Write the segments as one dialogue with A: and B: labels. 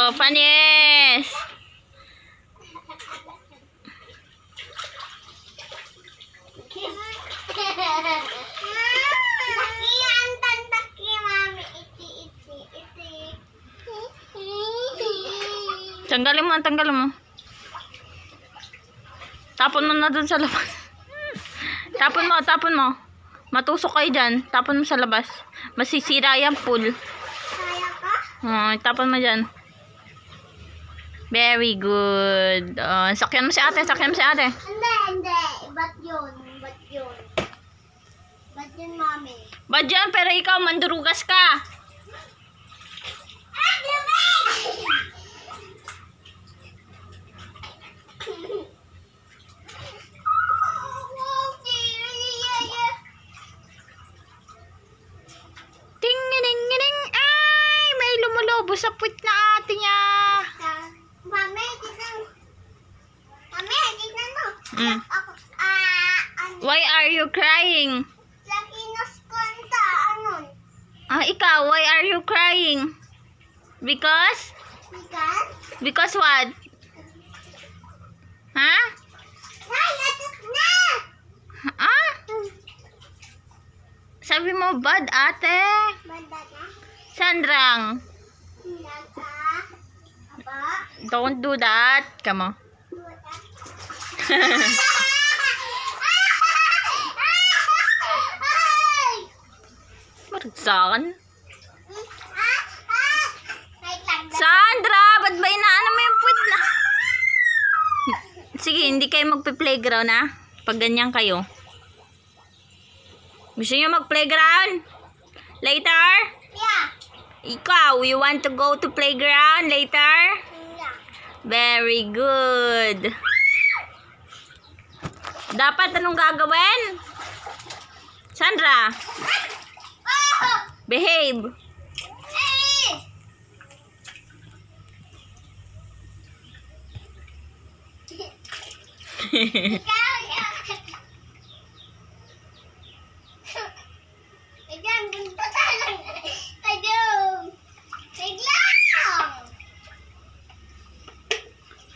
A: Oh, panis! Tanggalin mo. Tapon mo na dun sa labas. Tapon mo. Matusok kayo dyan. Tapon mo sa labas. Masisira yung pool.
B: Kaya ka?
A: Tapon mo dyan. Very good. Sakyan mo si ate.
B: Hindi. Ba't yun, mami?
A: Ba't dyan? Pero ikaw, mandurugas ka. Ting-ding-ding. Ay, may lumulobo sa puwit na ate niya.
B: Mami, tignan mo. Ako,
A: Why are you crying?
B: Lakinos konta, anon?
A: Ikaw, why are you crying? Because what? Ha?
B: Nay, natok na!
A: Sabi mo, bad ate.
B: Banda na?
A: Sandrang.
B: Aba?
A: Don't do that. Come on. Maragsakan. Sandra, ba't ba inaano mo yung puwit na? Sige, hindi kayo magpe-playground ha? Pag ganyan kayo. Gusto nyo mag-playground? Later?
B: Yeah.
A: Ikaw, you want to go to playground later?
B: Yeah.
A: Very good. Dapat anong gagawin? Sandra, behave.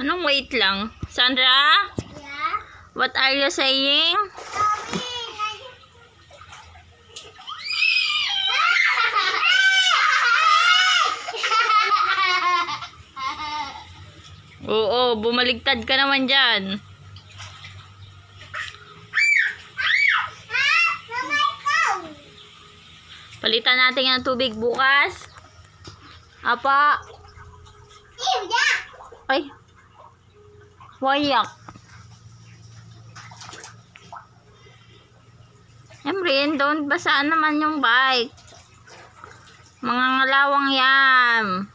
A: Anong wait lang? Sandra?
B: Yeah.
A: What are you saying? Oo, bumaligtad ka naman dyan. Palitan natin yung tubig bukas. Apa? Ay. Wayak. Emrin, don't basaan naman yung bike. Mga ngalawang yan.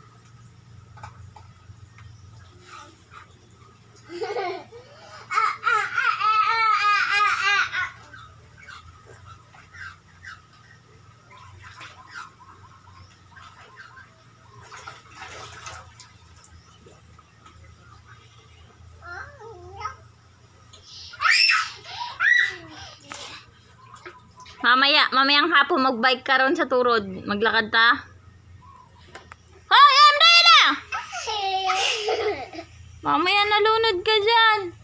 A: Mamayang hapon magbike ka ron sa turod. Maglakad ta. Hoy, Emrina! Mamaya nalunod ka dyan.